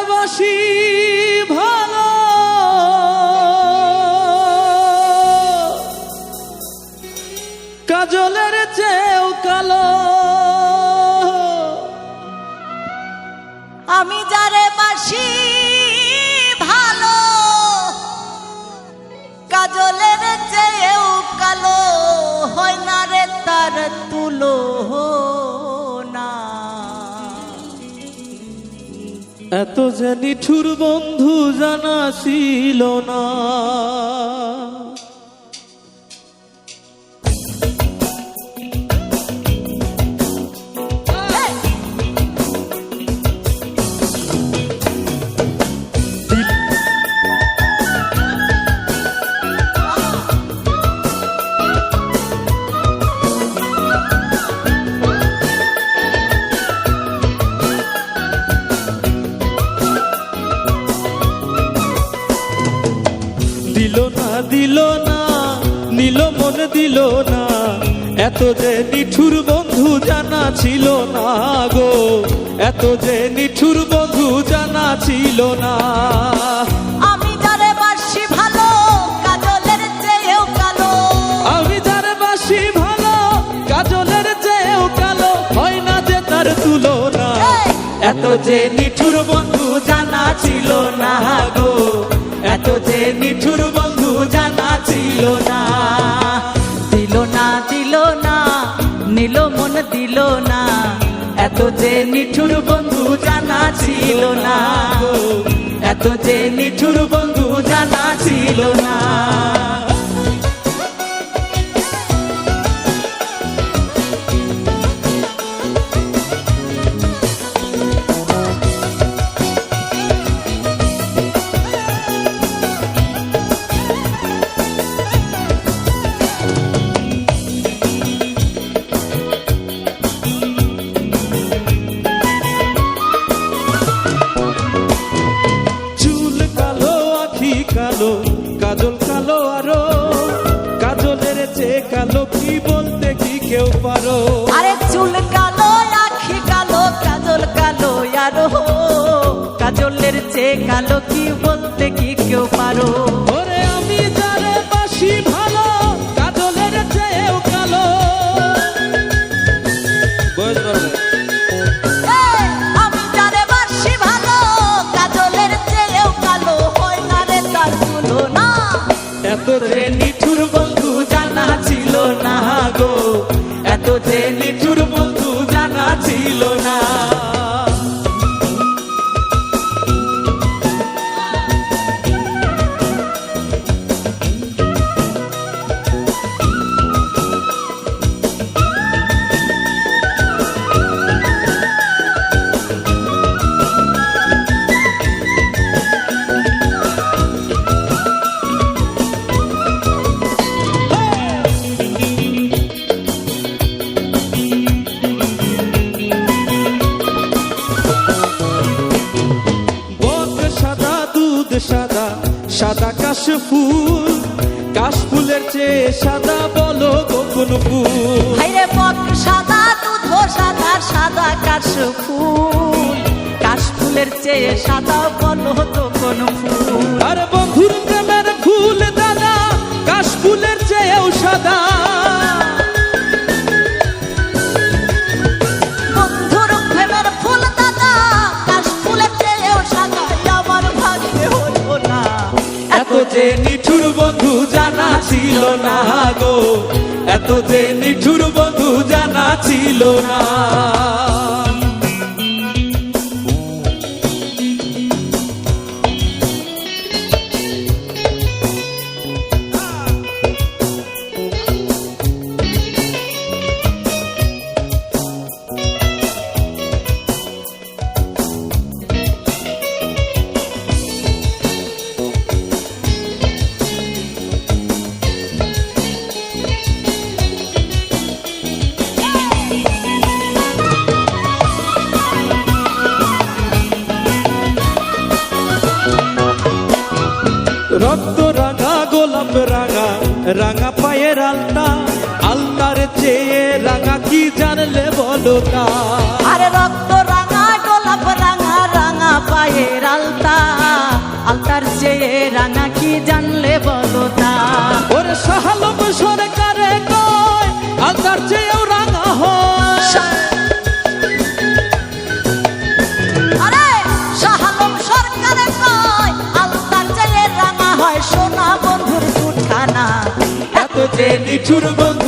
বাসি ভালো কাজলের চেয়েও কালো আমি যারে বাসি ভালো কাজলের চেয়েও কালো হয় না রে তার তুলনা। এত যে নিঠুর বন্ধু জানা ছিল না। দিল না নিল মন দিল না এত যে নিঠুর বন্ধু জানা ছিল না গো এত যে নিঠুর বন্ধু জানা ছিল না। আমি যারে বাসি ভালো কাজলের চেয়েও কালো আমি যারে বাসি ভালো কাজলের চেয়েও কালো হয় না যে তার তুলনা। এত যে নিঠুর বন্ধু জানা ছিল না গো এত যে নিঠুর বন্ধু জানা ছিল না। দিল না দিল না নিল মন দিল না এত যে নিঠুর বন্ধু জানা ছিল না এত যে নিঠুর বন্ধু জানা ছিল না। কালো কাজল কালো আরো কাজলের চেয়ে কালো কি বলতে কি কেউ পারো। আরে চুল কালো আখি কালো কাজল কালো আরো কাজলের চেয়ে কালো কি বলতে কি কেউ পারো। ওরে আমি যারে বাসি ভালো কাজলের চেয়েও কালো আমি যারে বাসি ভালো কাজলের চেয়েও কালো হয় না রে তার তুলনা। এত যে নিঠুর বন্ধু জানা ছিল না গো এত যে নিঠুর বন্ধু জানা ছিল না। সাদা সাদা কাশফুল কাশফুলের চেয়ে সাদা বলো কোন ফুল। হাইরে বক সাদা দুধ সাদা সাদা কাশফুল কাশফুলের চেয়ে সাদা বলো তো কোন ফুল। আর বন্ধুর প্রেমের ফুল দাদা কাশফুলের চেয়েও সাদা। বন্ধুর প্রেমের ফুল দাদা কাশফুলের চেয়েও সাদা আমার ভাগ্যে হলো না। এত যে নিঠুর বন্ধু জানা ছিল না গো এত যে নিঠুর বন্ধু জানা ছিল না। রক্ত রাঙা গোলাপ রাঙা রাঙা পায়ের আলতা আলতার চেয়ে রাঙা কি জানলে বলো তা। আরে রক্ত রাঙা গোলাপ রাঙা রাঙা পায়ের কি জানলে বলো তা। ওরে শাহালম সরকারে কয় আলতার চেয়েও রাঙা হয়। আরে শাহালম সরকারে কয় আলতার চেয়ে রাঙা হয় সোনা বন্ধুর দুখানা। এত যে নিঠুর বন্ধু